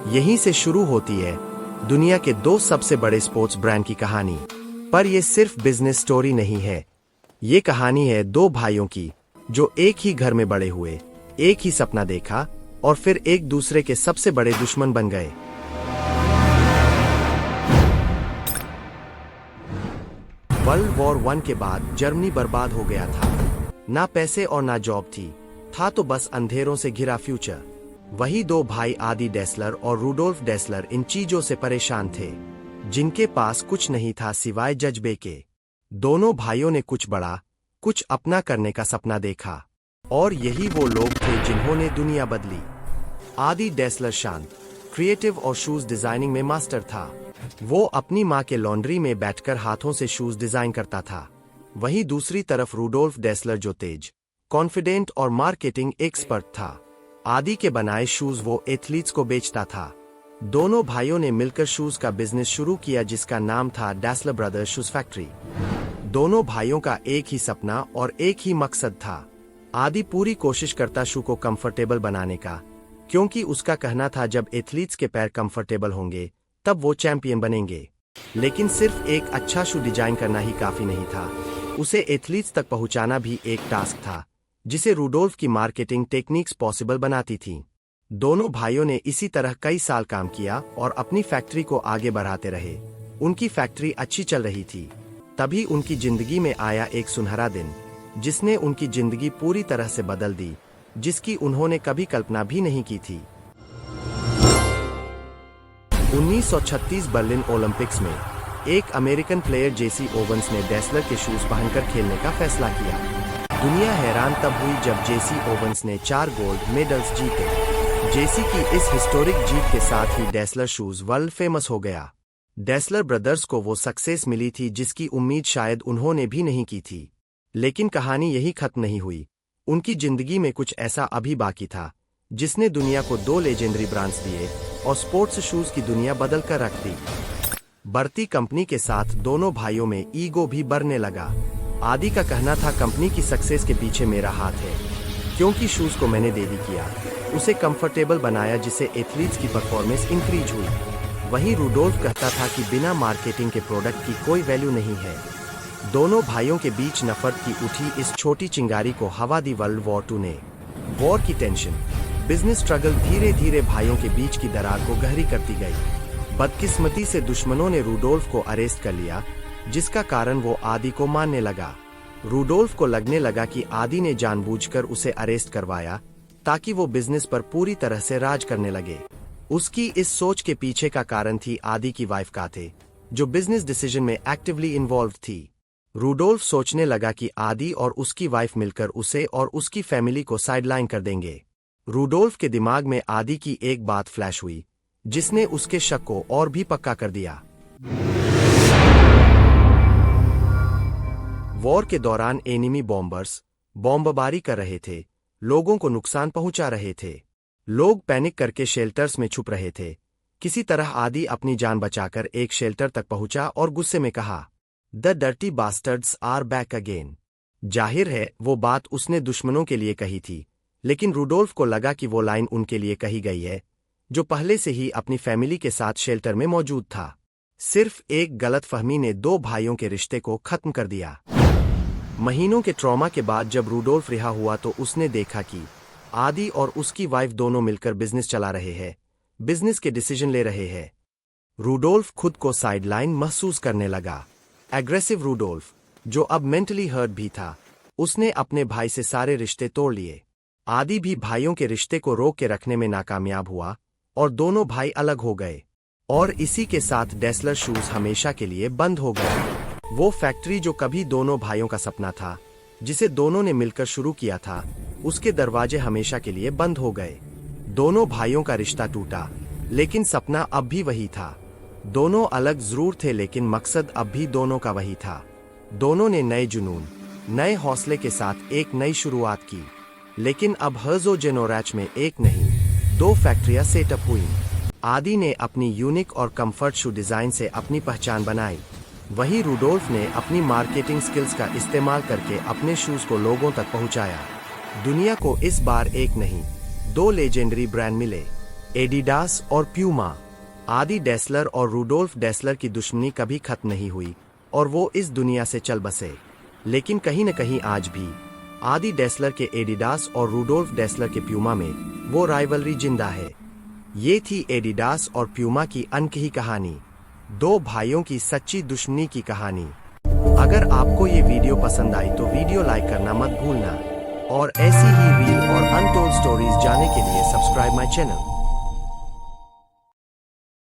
यहीं से शुरू होती है दुनिया के दो सबसे बड़े स्पोर्ट्स ब्रांड की कहानी। पर यह सिर्फ बिजनेस स्टोरी नहीं है, ये कहानी है दो भाइयों की जो एक ही घर में बड़े हुए, एक ही सपना देखा और फिर एक दूसरे के सबसे बड़े दुश्मन बन गए। वर्ल्ड वॉर 1 के बाद जर्मनी बर्बाद हो गया था। ना पैसे और ना जॉब थी, था तो बस अंधेरों से घिरा फ्यूचर। वही दो भाई आदि डेसलर और रूडोल्फ डेसलर इन चीजों से परेशान थे, जिनके पास कुछ नहीं था सिवाय जज्बे के। दोनों भाइयों ने कुछ बड़ा, कुछ अपना करने का सपना देखा, और यही वो लोग थे जिन्होंने दुनिया बदली। आदि डेसलर शांत, क्रिएटिव और शूज डिजाइनिंग में मास्टर था। वो अपनी माँ के लॉन्ड्री में बैठकर हाथों से शूज डिजाइन करता था। वहीं दूसरी तरफ रूडोल्फ डेसलर जो तेज, कॉन्फिडेंट और मार्केटिंग एक्सपर्ट था। आदि के बनाए शूज वो एथलीट्स को बेचता था। दोनों भाइयों ने मिलकर शूज का बिजनेस शुरू किया जिसका नाम था डेसलर ब्रदर्स शूज फैक्ट्री। दोनों भाइयों का एक ही सपना और एक ही मकसद था। आदि पूरी कोशिश करता शू को कंफर्टेबल बनाने का, क्योंकि उसका कहना था जब एथलीट्स के पैर कंफर्टेबल होंगे तब वो चैंपियन बनेंगे। लेकिन सिर्फ एक अच्छा शू डिजाइन करना ही काफी नहीं था, उसे एथलीट्स तक पहुंचाना भी एक टास्क था, जिसे रूडोल्फ की मार्केटिंग टेक्निक्स पॉसिबल बनाती थी। दोनों भाइयों ने इसी तरह कई साल काम किया और अपनी फैक्ट्री को आगे बढ़ाते रहे। उनकी फैक्ट्री अच्छी चल रही थी। तभी उनकी जिंदगी में आया एक सुनहरा दिन, जिसने उनकी जिंदगी पूरी तरह से बदल दी, जिसकी उन्होंने कभी कल्पना भी नहीं की थी। 1936 बर्लिन ओलंपिक्स में एक अमेरिकन प्लेयर जेसी ओवेंस ने डेसलर के शूज पहनकर खेलने का फैसला किया। दुनिया हैरान तब हुई जब जेसी ओवेंस ने 4 गोल्ड मेडल्स जीते। जेसी की इस हिस्टोरिक जीत के साथ ही डेसलर शूज वर्ल्ड फेमस हो गया। डेसलर ब्रदर्स को वो सक्सेस मिली थी जिसकी उम्मीद शायद उन्होंने भी नहीं की थी। लेकिन कहानी यही खत्म नहीं हुई। उनकी जिंदगी में कुछ ऐसा अभी बाकी था, जिसने दुनिया को 2 लेजेंडरी ब्रांड्स दिए और स्पोर्ट्स शूज की दुनिया बदल कर रख दी। बढ़ती कंपनी के साथ दोनों भाइयों में ईगो भी बढ़ने लगा। आदि का कहना था कंपनी की सक्सेस के पीछे मेरा हाथ है, क्योंकि शूज को मैंने डेडी किया, उसे कंफर्टेबल बनाया जिससे एथलीट्स की परफॉर्मेंस इंक्रीज हुई। वहीं रूडोल्फ कहता था कि बिना मार्केटिंग के प्रोडक्ट की कोई वैल्यू नहीं है। दोनों भाइयों के बीच नफरत की उठी इस छोटी चिंगारी को हवा दी वर्ल्ड वॉर 2 ने। वॉर की टेंशन, बिजनेस स्ट्रगल धीरे धीरे भाइयों के बीच की दरार को गहरी करती गई। बदकिस्मती से दुश्मनों ने रूडोल्फ को अरेस्ट कर लिया, जिसका कारण वो आदि को मारने लगा। रूडोल्फ को लगने लगा कि आदि ने जानबूझकर उसे अरेस्ट करवाया ताकि वो बिजनेस पर पूरी तरह से राज करने लगे। उसकी इस सोच के पीछे का कारण थी आदि की वाइफ काथे, जो बिजनेस डिसीजन में एक्टिवली इन्वॉल्व थी। रूडोल्फ सोचने लगा कि आदि और उसकी वाइफ मिलकर उसे और उसकी फैमिली को साइडलाइन कर देंगे। रूडोल्फ के दिमाग में आदि की एक बात फ्लैश हुई, जिसने उसके शक को और भी पक्का कर दिया। वॉर के दौरान एनिमी बॉम्बर्स बॉम्बबारी कर रहे थे, लोगों को नुकसान पहुंचा रहे थे। लोग पैनिक करके शेल्टर्स में छुप रहे थे। किसी तरह आदि अपनी जान बचाकर एक शेल्टर तक पहुंचा और गुस्से में कहा, the dirty bastards are back again. जाहिर है वो बात उसने दुश्मनों के लिए कही थी, लेकिन रूडोल्फ को लगा कि वो लाइन उनके लिए कही गई है, जो पहले से ही अपनी फैमिली के साथ शेल्टर में मौजूद था। सिर्फ एक गलतफहमी ने दो भाइयों के रिश्ते को खत्म कर दिया। महीनों के ट्रॉमा के बाद जब रूडोल्फ रिहा हुआ तो उसने देखा कि आदि और उसकी वाइफ दोनों मिलकर बिजनेस चला रहे हैं, बिजनेस के डिसीजन ले रहे हैं। रूडोल्फ खुद को साइडलाइन महसूस करने लगा। एग्रेसिव रूडोल्फ, जो अब मेंटली हर्ट भी था, उसने अपने भाई से सारे रिश्ते तोड़ लिए। आदि भी भाइयों के रिश्ते को रोक के रखने में नाकामयाब हुआ और दोनों भाई अलग हो गए। और इसी के साथ डेसलर शूज हमेशा के लिए बंद हो गया। वो फैक्ट्री जो कभी दोनों भाइयों का सपना था, जिसे दोनों ने मिलकर शुरू किया था, उसके दरवाजे हमेशा के लिए बंद हो गए। दोनों भाइयों का रिश्ता टूटा, लेकिन सपना अब भी वही था। दोनों अलग जरूर थे, लेकिन मकसद अब भी दोनों का वही था। दोनों ने नए जुनून, नए हौसले के साथ एक नई शुरुआत की। लेकिन अब हर्ज़ोजेनोरैच में एक नहीं, 2 फैक्ट्रियां सेटअप हुई। आदि ने अपनी यूनिक और कंफर्ट शू डिजाइन से अपनी पहचान बनाई। वहीं रूडोल्फ ने अपनी मार्केटिंग स्किल्स का इस्तेमाल करके अपने शूज को लोगों तक पहुंचाया। दुनिया को इस बार एक नहीं, 2 लेजेंडरी ब्रांड मिले। एडिडास और प्यूमा। आदि डेसलर और रूडोल्फ डेसलर की दुश्मनी कभी खत्म नहीं हुई और वो इस दुनिया से चल बसे। लेकिन कहीं न कहीं आज भी आदि डेसलर के एडिडास और रूडोल्फ डेसलर के प्यूमा में वो राइवलरी जिंदा है। ये थी एडिडास और प्यूमा की अनकही कहानी, दो भाइयों की सच्ची दुश्मनी की कहानी। अगर आपको ये वीडियो पसंद आई तो वीडियो लाइक करना मत भूलना और ऐसी ही रील और अनटोल्ड स्टोरीज जानने के लिए सब्सक्राइब माय चैनल।